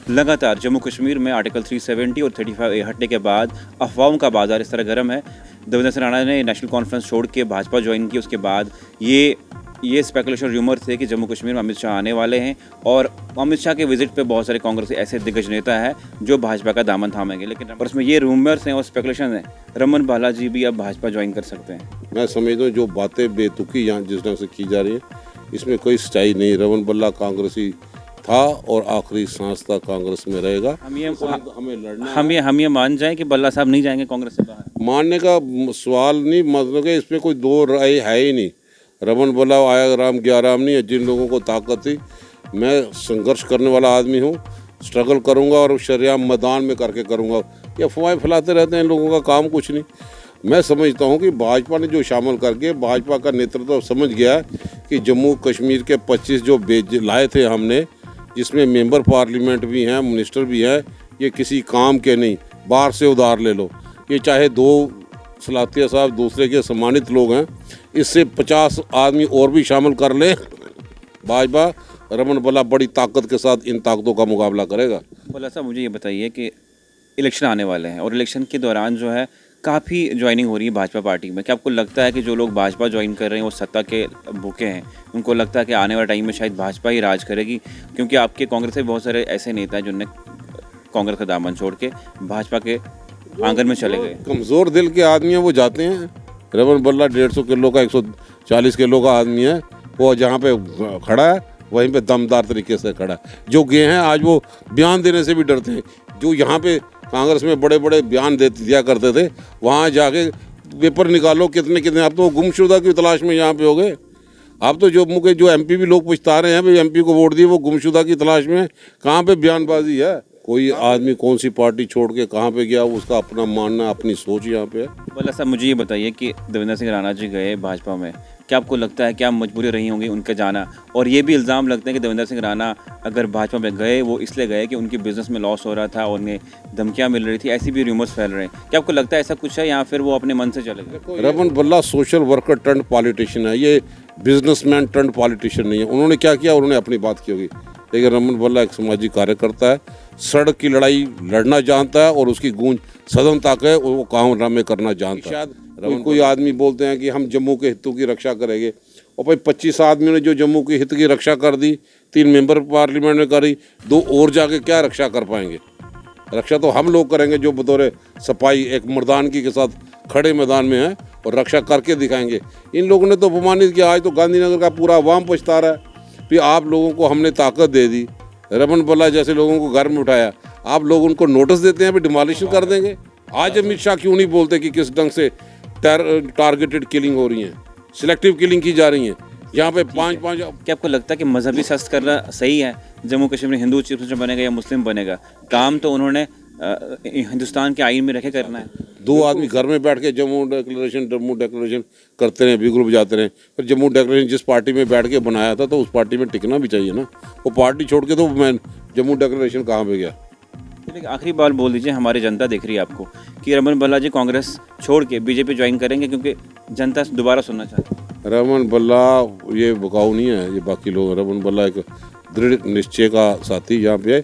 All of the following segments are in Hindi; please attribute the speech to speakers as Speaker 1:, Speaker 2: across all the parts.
Speaker 1: लगातार जम्मू कश्मीर में आर्टिकल 370 और 35A हटने के बाद अफवाहों का बाजार इस तरह गर्म है। देवेंद्र सिंह राणा ने नेशनल कॉन्फ्रेंस छोड़ के भाजपा ज्वाइन की। उसके बाद ये स्पेकुलेशन र्यूमर थे कि जम्मू कश्मीर में अमित शाह आने वाले हैं और अमित शाह के विजिट पे बहुत सारे कांग्रेस के ऐसे दिग्गज नेता है जो भाजपा का दामन थामेंगे। लेकिन उसमें ये रूमर्स हैं और स्पेकुलेशन हैं, रमन बालाजी भी अब भाजपा ज्वाइन कर सकते हैं।
Speaker 2: मैं समझता हूँ जो बातें बेतुकी यहाँ जिस ढंग से की जा रही है इसमें कोई सच्चाई नहीं। रमन बल्ला कांग्रेसी था और आखिरी सांस तक कांग्रेस में रहेगा।
Speaker 1: हम ये मान जाएं कि बल्ला साहब नहीं जाएंगे कांग्रेस से बाहर।
Speaker 2: मानने का सवाल नहीं, मतलब कि इसमें कोई दो राय है ही नहीं। रमन बल्ला आया राम गया राम नहीं है। जिन लोगों को ताकत थी, मैं संघर्ष करने वाला आदमी हूँ, स्ट्रगल करूँगा और शरिया मैदान में करके करूँगा। ये अफवाहें फैलाते रहते हैं, इन लोगों का काम कुछ नहीं। मैं समझता हूँ कि भाजपा ने जो शामिल करके भाजपा का नेतृत्व समझ गया है कि जम्मू कश्मीर के 25 जो बेच लाए थे हमने, जिसमें मेंबर पार्लियामेंट भी हैं, मिनिस्टर भी हैं, ये किसी काम के नहीं, बाहर से उधार ले लो। ये चाहे दो सलातिया साहब दूसरे के सम्मानित लोग हैं, इससे 50 आदमी और भी शामिल कर ले, भाजपा रमन बल्ला बड़ी ताकत के साथ इन ताकतों का मुकाबला करेगा।
Speaker 1: बल्ला साहब, मुझे ये बताइए कि इलेक्शन आने वाले हैं और इलेक्शन के दौरान जो है काफ़ी ज्वाइनिंग हो रही है भाजपा पार्टी में। क्या आपको लगता है कि जो लोग भाजपा ज्वाइन कर रहे हैं वो सत्ता के भूखे हैं? उनको लगता है कि आने वाले टाइम में शायद भाजपा ही राज करेगी? क्योंकि आपके कांग्रेस से बहुत सारे ऐसे नेता हैं जिन्होंने कांग्रेस का दामन छोड़ के भाजपा के आंगन में चले गए।
Speaker 2: कमज़ोर दिल के आदमी हैं वो जाते हैं। रमन बल्ला 150 किलो का 140 किलो का आदमी है, वो जहाँ पे खड़ा है वहीं पे दमदार तरीके से खड़ा है। जो गए हैं आज वो बयान देने से भी डरते हैं। जो यहाँ पे कांग्रेस में बड़े बड़े बयान दिया करते थे, वहाँ जाके पेपर निकालो कितने कितने, आप तो गुमशुदा की तलाश में यहाँ पे हो गए। आप तो जम्मू के जो एमपी भी लोग पूछता रहे हैं भाई एमपी को वोट दिए, वो गुमशुदा की तलाश में। कहाँ पे बयानबाजी है? कोई आदमी कौन सी पार्टी छोड़ के कहाँ पे गया, उसका अपना मानना अपनी सोच यहाँ पे है।
Speaker 1: बल्ला साहब, मुझे ये बताइए कि देवेंद्र सिंह राणा जी गए भाजपा में, क्या आपको लगता है क्या मजबूरी रही होंगी उनका जाना? और ये भी इल्ज़ाम लगते हैं कि देवेंद्र सिंह राणा अगर भाजपा में गए वो इसलिए गए कि उनके बिजनेस में लॉस हो रहा था और उन्हें धमकियाँ मिल रही थी, ऐसी भी रूमर्स फैल रहे हैं। क्या आपको लगता है ऐसा कुछ है या फिर वो अपने मन से चले गए?
Speaker 2: रमन बल्ला सोशल वर्कर टर्न पॉलिटिशियन है, ये बिजनेसमैन टर्न पॉलिटिशियन नहीं है। उन्होंने क्या किया, उन्होंने अपनी बात की होगी। लेकिन रमन बल्ला एक सामाजिक कार्यकर्ता है, सड़क की लड़ाई लड़ना जानता है और उसकी गूंज सदन तक है, वो काम में करना जानता है। शायद कोई आदमी बोलते हैं कि हम जम्मू के हितों की रक्षा करेंगे, और भाई 25 आदमियों ने जो जम्मू के हित की रक्षा कर दी, 3 मेंबर पार्लियामेंट ने करी, 2 और जाके क्या रक्षा कर पाएंगे? रक्षा तो हम लोग करेंगे जो बतौर सफाई एक मर्दानगी के साथ खड़े मैदान में है और रक्षा करके दिखाएंगे। इन लोगों ने तो अपमानित किया। आज तो गांधीनगर का पूरा अवाम पछता रहा है। फिर आप लोगों को हमने ताकत दे दी, रमन बल्ला जैसे लोगों को घर में उठाया, आप लोग उनको नोटिस देते हैं भी डिमोलिशन कर देंगे। आज अमित शाह क्यों नहीं बोलते कि किस ढंग से टारगेटेड किलिंग हो रही है, सिलेक्टिव किलिंग की जा रही है यहाँ पे 5-5।
Speaker 1: क्या आपको लगता है कि मजहबी शस्त्र करना सही है? जम्मू कश्मीर में हिंदू चीफ मिनिस्टर बनेगा या मुस्लिम बनेगा, काम तो उन्होंने हिंदुस्तान के आइन में रखे करना है।
Speaker 2: 2 आदमी घर में बैठ के जम्मू डिक्लेरेशन करते रहे, बिगुल बजाते रहे। फिर जम्मू डिक्लेरेशन जिस पार्टी में बैठ के बनाया था तो उस पार्टी में टिकना भी चाहिए ना। वो पार्टी छोड़ के तो मैं जम्मू डिक्लेरेशन कहाँ पे गया?
Speaker 1: लेकिन आखिरी बात बोल दीजिए, हमारी जनता देख रही है आपको, कि रमन बल्ला जी कांग्रेस छोड़ के बीजेपी ज्वाइन करेंगे क्योंकि जनता दोबारा सुनना चाहती है।
Speaker 2: रमन बल्ला ये बकाऊ नहीं है, ये बाकी लोग। रमन बल्ला एक दृढ़ निश्चय का साथी यहाँ पे है।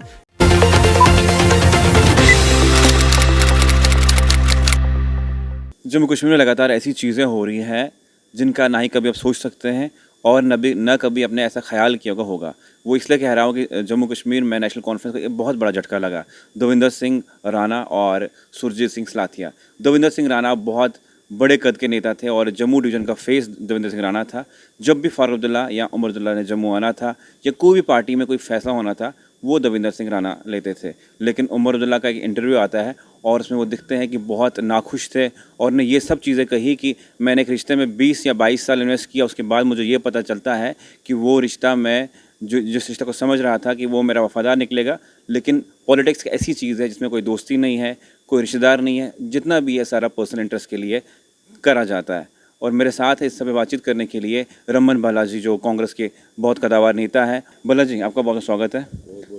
Speaker 1: जम्मू कश्मीर में लगातार ऐसी चीज़ें हो रही हैं जिनका ना ही कभी आप सोच सकते हैं और न कभी अपने ऐसा ख्याल किया होगा। वो इसलिए कह रहा हूँ कि जम्मू कश्मीर में नेशनल कॉन्फ्रेंस का एक बहुत बड़ा झटका लगा। देवेंद्र सिंह राणा और सुरजीत सिंह सलाथिया। देवेंद्र सिंह राणा बहुत बड़े कद के नेता थे और जम्मू डिवीज़न का फेस देवेंद्र सिंह राणा था। जब भी फारूक अब्दुल्ला या उमर अब्दुल्ला ने जम्मू आना था या कोई भी पार्टी में कोई फैसला होना था, वो देवेंद्र सिंह राणा लेते थे। लेकिन उमर अब्दुल्ला का एक इंटरव्यू आता है और उसमें वो दिखते हैं कि बहुत नाखुश थे और ने ये सब चीज़ें कही कि मैंने एक रिश्ते में 20 या 22 साल इन्वेस्ट किया, उसके बाद मुझे ये पता चलता है कि वो रिश्ता मैं जिस रिश्ते को समझ रहा था कि वो मेरा वफादार निकलेगा। लेकिन पॉलिटिक्स ऐसी चीज़ है जिसमें कोई दोस्ती नहीं है, कोई रिश्तेदार नहीं है, जितना भी है सारा पर्सनल इंटरेस्ट के लिए करा जाता है। और मेरे साथ इस समय बातचीत करने के लिए रमन बालाजी, जो कांग्रेस के बहुत कदावर नेता है। बालाजी, आपका बहुत स्वागत है।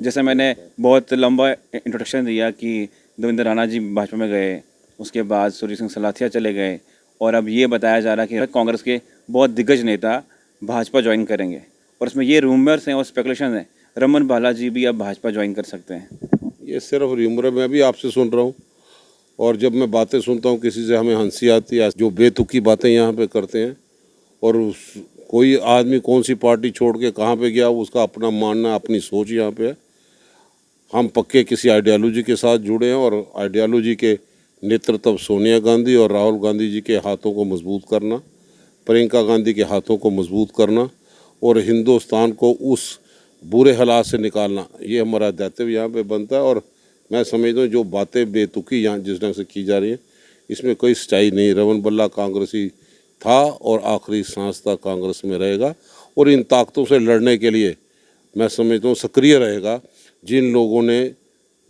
Speaker 1: जैसे मैंने बहुत लंबा इंट्रोडक्शन दिया कि देवेंद्र राणा जी भाजपा में गए, उसके बाद सुरजीत सिंह सलाथिया चले गए और अब ये बताया जा रहा है कि कांग्रेस के बहुत दिग्गज नेता भाजपा ज्वाइन करेंगे और उसमें ये रूमर्स हैं और स्पेकुलेशन हैं, रमन बालाजी भी अब भाजपा ज्वाइन कर सकते हैं।
Speaker 2: ये सिर्फ र्यूमर है, मैं भी आपसे सुन रहा हूँ। और जब मैं बातें सुनता हूँ किसी से हमें हंसी आती है, जो बेतुकी बातें यहाँ पे करते हैं। और कोई आदमी कौन सी पार्टी छोड़ के कहाँ पे गया, उसका अपना मानना, अपनी सोच यहाँ पे है। हम पक्के किसी आइडियोलॉजी के साथ जुड़े हैं और आइडियोलॉजी के नेतृत्व सोनिया गांधी और राहुल गांधी जी के हाथों को मजबूत करना, प्रियंका गांधी के हाथों को मजबूत करना और हिंदुस्तान को उस बुरे हालात से निकालना, ये हमारा दायित्व यहाँ पे बनता है। और मैं समझता हूँ जो बातें बेतुकी यहाँ जिस ढंग से की जा रही हैं, इसमें कोई सच्चाई नहीं। रमन भल्ला कांग्रेसी था और आखिरी सांस तक कांग्रेस में रहेगा और इन ताकतों से लड़ने के लिए मैं समझता हूँ सक्रिय रहेगा। जिन लोगों ने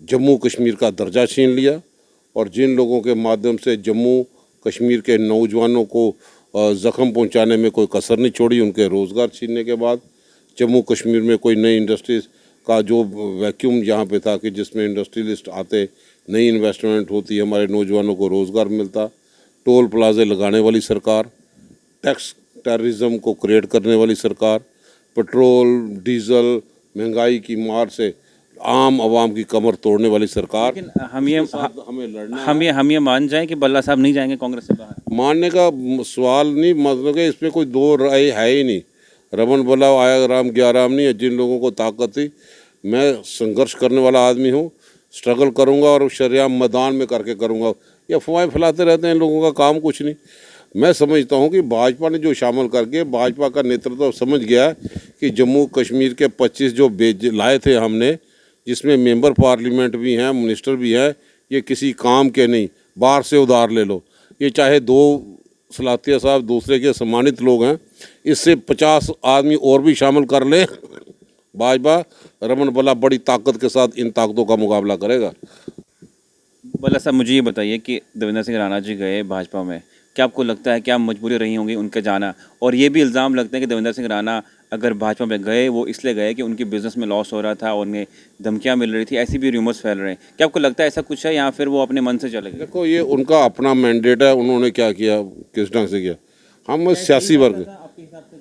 Speaker 2: जम्मू कश्मीर का दर्जा छीन लिया और जिन लोगों के माध्यम से जम्मू कश्मीर के नौजवानों को ज़ख्म पहुंचाने में कोई कसर नहीं छोड़ी, उनके रोज़गार छीनने के बाद जम्मू कश्मीर में कोई नई इंडस्ट्रीज़ का जो वैक्यूम यहाँ पे था कि जिसमें इंडस्ट्रियलिस्ट आते, नई इन्वेस्टमेंट होती, हमारे नौजवानों को रोज़गार मिलता, टोल प्लाजे लगाने वाली सरकार, टैक्स टेररिज्म को क्रिएट करने वाली सरकार, पेट्रोल डीजल महंगाई की मार से आम आवाम की कमर तोड़ने वाली सरकार।
Speaker 1: लेकिन हम ये
Speaker 2: हमें लड़ना
Speaker 1: हम ये मान जाएं कि भल्ला साहब नहीं जाएंगे कांग्रेस से बाहर।
Speaker 2: मानने का सवाल नहीं, मतलब कि इसमें कोई दो राय है ही नहीं। रमन भल्ला आया राम गया राम नहीं है। जिन लोगों को ताकत थी, मैं संघर्ष करने वाला आदमी हूँ, स्ट्रगल करूँगा और शरेआम मैदान में करके करूँगा। ये अफवाहें फैलाते रहते हैं, लोगों का काम कुछ नहीं। मैं समझता हूँ कि भाजपा ने जो शामिल करके भाजपा का नेतृत्व समझ गया है कि जम्मू कश्मीर के 25 जो लाए थे हमने, जिसमें मेंबर पार्लियामेंट भी हैं, मिनिस्टर भी हैं, ये किसी काम के नहीं, बाहर से उधार ले लो। ये चाहे 2 सलातिया साहब दूसरे के सम्मानित लोग हैं, इससे 50 आदमी और भी शामिल कर ले, भाजपा रमन भल्ला बड़ी ताकत के साथ इन ताकतों का मुकाबला करेगा।
Speaker 1: भल्ला साहब मुझे ये बताइए कि देवेंद्र सिंह राणा जी गए भाजपा में, क्या आपको लगता है क्या मजबूरी रही होंगी उनके जाना? और ये भी इल्ज़ाम लगता है कि देवेंद्र सिंह राणा अगर भाजपा में गए वो इसलिए गए कि उनकी बिजनेस में लॉस हो रहा था और उन्हें धमकियां मिल रही थी, ऐसी भी र्यूमर्स फैल रहे हैं। क्या आपको लगता है ऐसा कुछ है या फिर वो अपने मन से चले गए?
Speaker 2: देखो, ये उनका अपना मैंडेट है, उन्होंने क्या किया, किस ढंग से किया। हम सियासी वर्ग,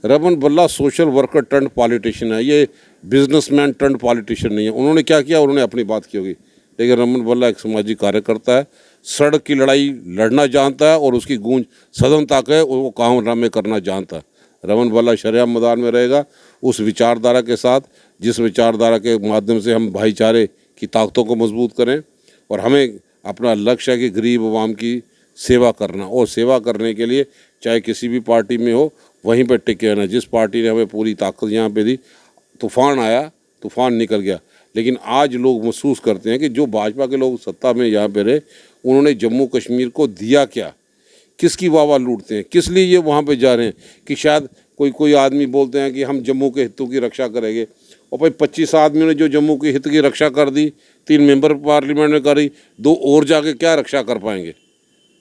Speaker 2: Raman Bhalla social worker turn politician है, ये बिजनेसमैन टर्न पॉलिटिशियन नहीं है। उन्होंने क्या किया, उन्होंने अपनी बात की होगी, लेकिन रमन भल्ला एक सामाजिक कार्यकर्ता है, सड़क की लड़ाई लड़ना जानता है और उसकी गूंज सदन तक है, वो काम करना जानता है। रमन भल्ला शरेआम मैदान में रहेगा उस विचारधारा के साथ, जिस विचारधारा के माध्यम से हम भाईचारे की ताकतों को मजबूत करें। और हमें अपना लक्ष्य है कि गरीब आवाम की सेवा करना, और सेवा करने के लिए चाहे किसी भी पार्टी में हो वहीं पर टिके रहना। जिस पार्टी ने हमें पूरी ताकत यहाँ पे दी, तूफान आया, तूफान निकल गया, लेकिन आज लोग महसूस करते हैं कि जो भाजपा के लोग सत्ता में यहाँ पे रहे, उन्होंने जम्मू कश्मीर को दिया क्या, किसकी वाह लूटते हैं, किस लिए ये वहाँ पे जा रहे हैं। कि शायद कोई आदमी बोलते हैं कि हम जम्मू के हितों की रक्षा करेंगे, और भाई 25 आदमियों ने जो जम्मू के हित की रक्षा कर दी, 3 मेंबर पार्लियामेंट ने करी, 2 और जाके क्या रक्षा कर पाएंगे?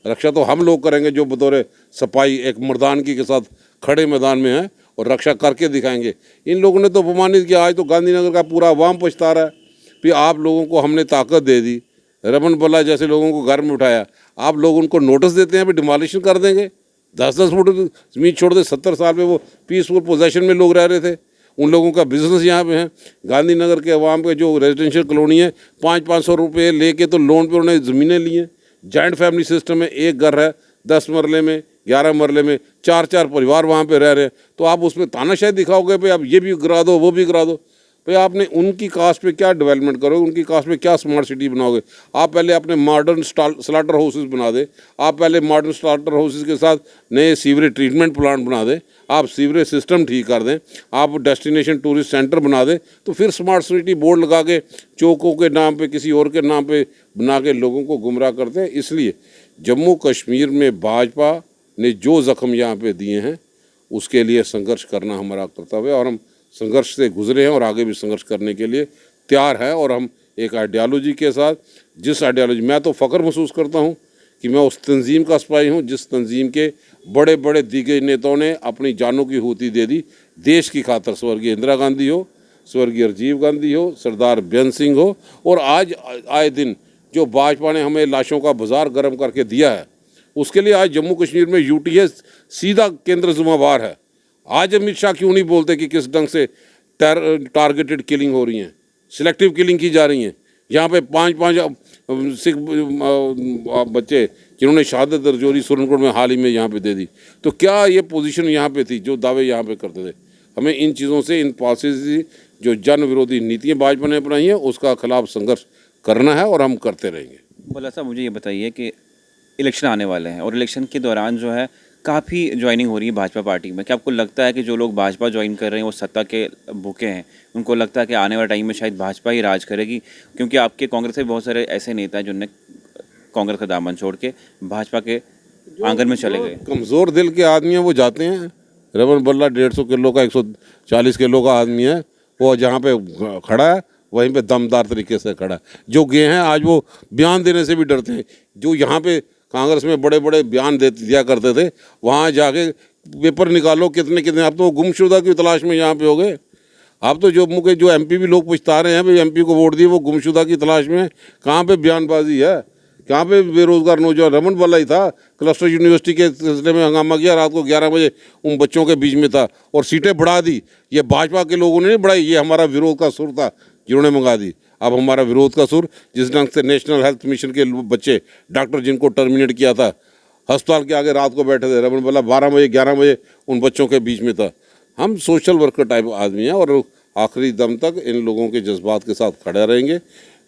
Speaker 2: रक्षा तो हम लोग करेंगे जो बतौर सपाई एक मर्दानगी के साथ खड़े मैदान में हैं और रक्षा करके दिखाएंगे। इन लोगों ने तो अपमानित किया। आज तो गांधीनगर का पूरा अवाम पछता रहा है कि आप लोगों को हमने ताकत दे दी, रमन भल्ला जैसे लोगों को घर में उठाया, आप लोग उनको नोटिस देते हैं भी डिमोलिशन कर देंगे। 10-10 फुट ज़मीन छोड़ दे, 70 साल में वो पीसफुल पोजेशन में लोग रह रहे थे, उन लोगों का बिजनेस यहाँ पे है। गांधीनगर के अवाम के जो रेजिडेंशियल कॉलोनी है, 500-500 रुपये लेके तो लोन पे उन्होंने ज़मीनें ली हैं। जॉइंट फैमिली सिस्टम में एक घर है, 10 मरले में, 11 मरले में 4-4 परिवार वहाँ पे रह रहे हैं। तो आप उसमें तानाशाही दिखाओगे भाई आप ये भी गिरा दो, वो भी गिरा दो। भाई आपने उनकी कास्ट पे क्या डेवलपमेंट करोगे, उनकी कास्ट पे क्या स्मार्ट सिटी बनाओगे? आप पहले अपने मॉडर्न स्लाटर हाउसेस बना दे, आप पहले मॉडर्न स्लाटर हाउसेस के साथ नए सीवरेज ट्रीटमेंट प्लांट बना दें, आप सीवरेज सिस्टम ठीक कर दें, आप डेस्टिनेशन टूरिस्ट सेंटर बना दें, तो फिर स्मार्ट सिटी बोर्ड लगा के चौकों के नाम पे किसी और के नाम पे बना के लोगों को गुमराह करते हैं। इसलिए जम्मू कश्मीर में भाजपा ने जो ज़ख्म यहाँ पे दिए हैं, उसके लिए संघर्ष करना हमारा कर्तव्य है और हम संघर्ष से गुजरे हैं और आगे भी संघर्ष करने के लिए तैयार है। और हम एक आइडियोलॉजी के साथ, जिस आइडियोलॉजी, मैं तो फ़ख्र महसूस करता हूँ कि मैं उस तंजीम का सिपाही हूँ जिस तंजीम के बड़े बड़े दिग्गज नेताओं ने अपनी जानों की हुती दे दी देश की खातर। स्वर्गीय इंदिरा गांधी हो, स्वर्गीय राजीव गांधी हो, सरदार बेअंत सिंह हो, और आज आए दिन जो भाजपा ने हमें लाशों का बाजार गर्म करके दिया है, उसके लिए आज जम्मू कश्मीर में यूटीएस सीधा केंद्र जिम्मेवार है। आज अमित शाह क्यों नहीं बोलते कि किस ढंग से टारगेटेड किलिंग हो रही हैं, सिलेक्टिव किलिंग की जा रही हैं? यहाँ पे 5-5 सिख बच्चे जिन्होंने शहादत रजौरी सुरनकोट में हाल ही में यहाँ पे दे दी। तो क्या ये पोजीशन यहाँ पे थी जो दावे यहाँ पे करते थे? हमें इन चीज़ों से, इन पॉलिसी जो जन विरोधी नीतियाँ भाजपा ने अपनाई हैं उसका खिलाफ संघर्ष करना है और हम करते रहेंगे।
Speaker 1: भल्ला साहब, मुझे ये बताइए कि इलेक्शन आने वाले हैं और इलेक्शन के दौरान जो है काफ़ी ज्वाइनिंग हो रही है भाजपा पार्टी में। क्या आपको लगता है कि जो लोग भाजपा ज्वाइन कर रहे हैं वो सत्ता के भूखे हैं? उनको लगता है कि आने वाले टाइम में शायद भाजपा ही राज करेगी? क्योंकि आपके कांग्रेस के बहुत सारे ऐसे नेता हैं जिन्होंने कांग्रेस का दामन छोड़ के भाजपा के आंगन में चले गए।
Speaker 2: कमज़ोर दिल के आदमी हैं वो जाते हैं। रमन बल्ला 150 किलो का, 140 किलो का आदमी है, वो जहाँ पे खड़ा है वहीं पे दमदार तरीके से खड़ा है। जो गए हैं आज वो बयान देने से भी डरते हैं। जो यहाँ पे कांग्रेस में बड़े बड़े बयान दिया करते थे, वहाँ जाके पेपर निकालो कितने कितने, आप तो गुमशुदा की तलाश में यहाँ पे हो गए। आप तो जम्मू के जो एमपी भी लोग पछता रहे हैं भाई एमपी को वोट दिए, वो गुमशुदा की तलाश में। कहाँ पे बयानबाजी है, कहाँ पे बेरोजगार नौजवान? रमन बल्ला ही था, क्लस्टर यूनिवर्सिटी के सिलसिले में हंगामा किया, रात को 11 बजे उन बच्चों के बीच में था और सीटें बढ़ा दी। ये भाजपा के लोगों ने नहीं बढ़ाई, ये हमारा विरोध का सुर था जिन्होंने मंगा दी। अब हमारा विरोध का सुर, जिस ढंग से नेशनल हेल्थ मिशन के बच्चे, डॉक्टर जिनको टर्मिनेट किया था, अस्पताल के आगे रात को बैठे थे, रमन बल्ला 12 बजे 11 बजे उन बच्चों के बीच में था। हम सोशल वर्कर टाइप आदमी हैं और आखिरी दम तक इन लोगों के जज्बात के साथ खड़े रहेंगे,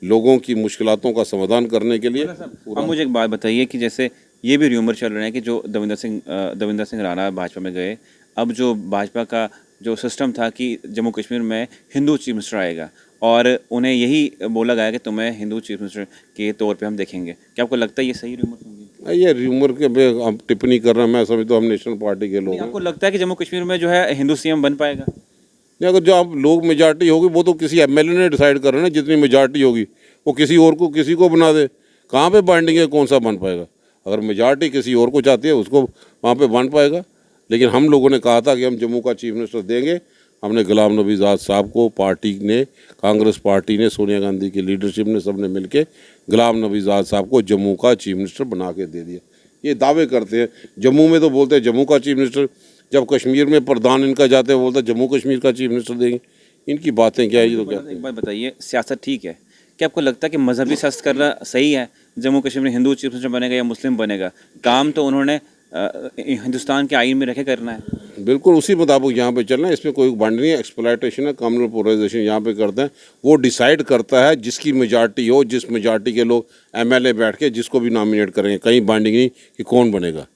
Speaker 2: लोगों की मुश्किलातों का समाधान करने के लिए।
Speaker 1: अब मुझे एक बात बताइए कि जैसे ये भी र्यूमर चल रहे हैं कि जो दविंदर सिंह राणा भाजपा में गए, अब जो भाजपा का जो सिस्टम था कि जम्मू कश्मीर में हिंदू चीफ मिनिस्टर आएगा और उन्हें यही बोला गया कि तुम्हें हिंदू चीफ मिनिस्टर के तौर पे हम देखेंगे। क्या आपको लगता है ये सही र्यूमर होंगे?
Speaker 2: ये र्यूमर के पे हम टिप्पणी कर रहे हैं, मैं समझता हूँ हम नेशनल पार्टी के लोग हैं।
Speaker 1: आपको लगता है कि जम्मू कश्मीर में जो है हिंदू सीएम बन पाएगा?
Speaker 2: नहीं, अगर जो आप लोग मेजॉरिटी होगी वो तो किसी एमएलए ने डिसाइड कर रहे हैं ना, जितनी मेजॉरिटी होगी वो किसी और को, किसी को बना दे। कहाँ पे बाइंडिंग है, कौन सा बन पाएगा? अगर मेजॉरिटी किसी और को चाहती है उसको वहाँ पे बन पाएगा। लेकिन हम लोगों ने कहा था कि हम जम्मू का चीफ मिनिस्टर देंगे। हमने गुलाम नबी आज़ाद साहब को, पार्टी ने, कांग्रेस पार्टी ने, सोनिया गांधी की लीडरशिप ने, सबने मिलके गुलाम नबी आज़ाद साहब को जम्मू का चीफ मिनिस्टर बना के दे दिया। ये दावे करते हैं, जम्मू में तो बोलते हैं जम्मू का चीफ मिनिस्टर, जब कश्मीर में प्रधान इनका जाते हैं बोलते जम्मू कश्मीर का चीफ मिनिस्टर देंगे। इनकी बातें क्या है? ये तो क्या?
Speaker 1: एक बात बताइए, सियासत ठीक है, क्या आपको लगता है कि मजहबी सियासत करना सही है? जम्मू कश्मीर में हिंदू चीफ मिनिस्टर बनेगा या मुस्लिम बनेगा, काम तो उन्होंने हिंदुस्तान के आइन में रखे करना है।
Speaker 2: बिल्कुल उसी मुताबिक यहाँ पे चलना है, इसमें कोई बंड नहीं है। एक्सप्लॉयटेशन है, कम्युनल पोलराइजेशन यहाँ पे करते हैं। वो डिसाइड करता है जिसकी मेजॉरिटी हो, जिस मेजॉरिटी के लोग एमएलए बैठ के जिसको भी नॉमिनेट करेंगे। कहीं बाइंडिंग नहीं कि कौन बनेगा।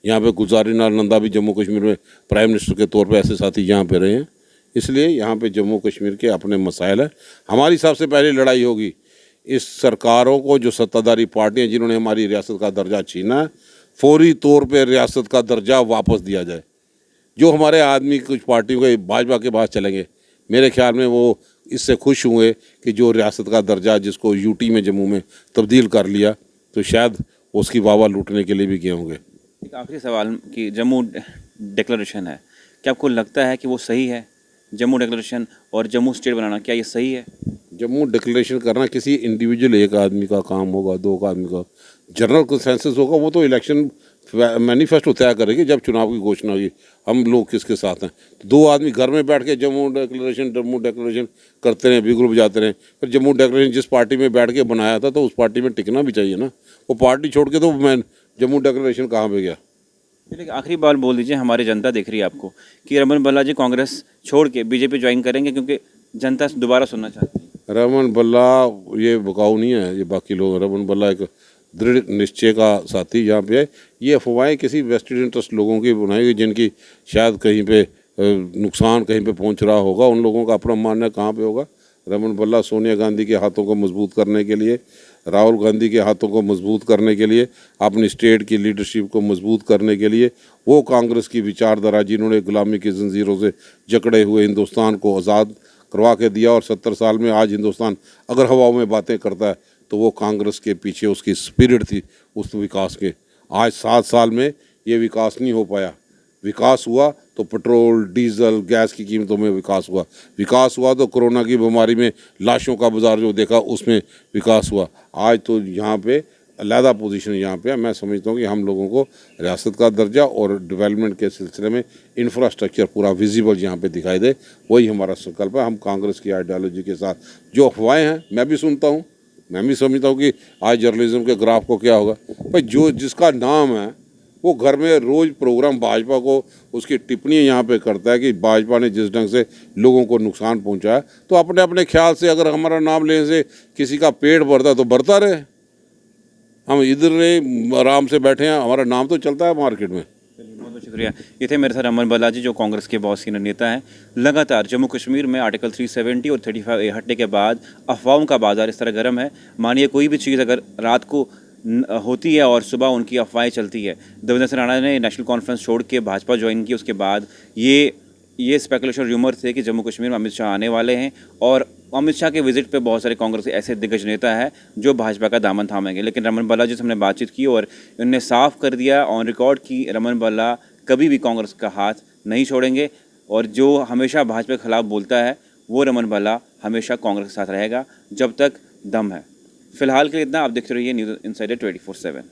Speaker 2: यहाँ पे गुजारी लाल नंदा भी जम्मू कश्मीर में प्राइम मिनिस्टर के तौर पे ऐसे साथी यहाँ पे रहे हैं। इसलिए यहाँ पे जम्मू कश्मीर के अपने मसाइल है। हमारी सबसे पहली लड़ाई होगी इस सरकारों को, जो सत्ताधारी पार्टियाँ जिन्होंने हमारी रियासत का दर्जा छीना है, फौरी तौर पे रियासत का दर्जा वापस दिया जाए। जो हमारे आदमी कुछ पार्टियों के भाजपा के पास चलेंगे, मेरे ख्याल में वो इससे खुश हुए कि जो रियासत का दर्जा जिसको यूटी में जम्मू में तब्दील कर लिया, तो शायद उसकी वावा लूटने के लिए भी गए होंगे।
Speaker 1: एक आखिरी सवाल कि जम्मू डिक्लेरेशन है, क्या आपको लगता है कि वो सही है? जम्मू डिक्लेरेशन और जम्मू स्टेट बनाना, क्या ये सही है?
Speaker 2: जम्मू डिक्लेरेशन करना किसी इंडिविजुअल एक आदमी का काम होगा, दो का आदमी का जनरल कंसेंसस होगा। वो तो इलेक्शन मैनिफेस्टो तय करेगी जब चुनाव की घोषणा होगी, हम लोग किसके साथ हैं। तो दो आदमी घर में बैठ के जम्मू डिक्लेरेशन करते रहे, बिगुल बजाते रहे। फिर जम्मू डिक्लेरेशन जिस पार्टी में बैठ के बनाया था तो उस पार्टी में टिकना भी चाहिए ना। वो पार्टी छोड़ के तो मैं जम्मू डिक्लेरेशन कहाँ पे गया?
Speaker 1: चलिए, आखिरी बात बोल दीजिए, हमारी जनता देख रही है आपको, कि रमन बल्ला जी कांग्रेस छोड़ के बीजेपी ज्वाइन करेंगे क्योंकि जनता दोबारा सुनना चाहती है।
Speaker 2: रमन बल्ला ये बकाऊ नहीं है, ये बाकी लोग। रमन बल्ला एक दृढ़ निश्चय का साथी यहाँ पे है। ये अफवाहें किसी वेस्टेड इंटरेस्ट लोगों की बनाई गई, जिनकी शायद कहीं पे नुकसान कहीं पे पहुँच रहा होगा। उन लोगों का अपना मानना कहाँ पे होगा। रमन बल्ला सोनिया गांधी के हाथों को मजबूत करने के लिए, राहुल गांधी के हाथों को मजबूत करने के लिए, अपनी स्टेट की लीडरशिप को मजबूत करने के लिए, वो कांग्रेस की विचारधारा जिन्होंने गुलामी की जंजीरों से जकड़े हुए हिंदुस्तान को आज़ाद करवा के दिया, और 70 साल में आज हिंदुस्तान अगर हवाओं में बातें करता है तो वो कांग्रेस के पीछे उसकी स्पिरिट थी उस विकास के। आज 7 साल में ये विकास नहीं हो पाया। विकास हुआ तो पेट्रोल, डीजल, गैस की कीमतों में विकास हुआ। विकास हुआ तो कोरोना की बीमारी में लाशों का बाजार जो देखा उसमें विकास हुआ। आज तो यहाँ पे अलहदा पोजीशन यहाँ पे है। मैं समझता हूँ कि हम लोगों को रियासत का दर्जा और डेवलपमेंट के सिलसिले में इंफ्रास्ट्रक्चर पूरा विजिबल यहाँ पे दिखाई दे, वही हमारा संकल्प है। हम कांग्रेस की आइडियोलॉजी के साथ, जो अफवाहें हैं मैं भी सुनता हूँ, मैं भी समझता हूँ कि आज जर्नलिज्म के ग्राफ को क्या होगा भाई, जो जिसका नाम है वो घर में रोज़ प्रोग्राम भाजपा को उसकी टिप्पणियाँ यहाँ पे करता है कि भाजपा ने जिस ढंग से लोगों को नुकसान पहुँचाया, तो अपने अपने ख्याल से अगर हमारा नाम लेने से किसी का पेट भरता तो भरता रहे, हम इधर आराम से बैठे हैं, हमारा नाम तो चलता है मार्केट में।
Speaker 1: बहुत बहुत शुक्रिया। ये थे मेरे साथ रमन बालाजी, जो कांग्रेस के बहुत सीनियर नेता हैं। लगातार जम्मू कश्मीर में आर्टिकल 370 और 35A हटने के बाद अफवाहों का बाजार इस तरह गर्म है, मानिए कोई भी चीज़ अगर रात को होती है और सुबह उनकी अफवाहें चलती है। देवेंद्र सिंह राणा ने नेशनल कॉन्फ्रेंस छोड़ के भाजपा ज्वाइन की, उसके बाद ये स्पेकुलेशन र्यूमर थे कि जम्मू कश्मीर में अमित शाह आने वाले हैं, और अमित शाह के विजिट पे बहुत सारे कांग्रेस के ऐसे दिग्गज नेता हैं जो भाजपा का दामन थामेंगे। लेकिन रमन बाला जी से हमने बातचीत की और उन्होंने साफ कर दिया ऑन रिकॉर्ड कि रमन बाला कभी भी कांग्रेस का हाथ नहीं छोड़ेंगे, और जो हमेशा भाजपा के खिलाफ बोलता है वो रमन बाला हमेशा कांग्रेस के साथ रहेगा जब तक दम है। फिलहाल के लिए इतना। आप देखते रहिए न्यूज़ इनसाइडर 24/7।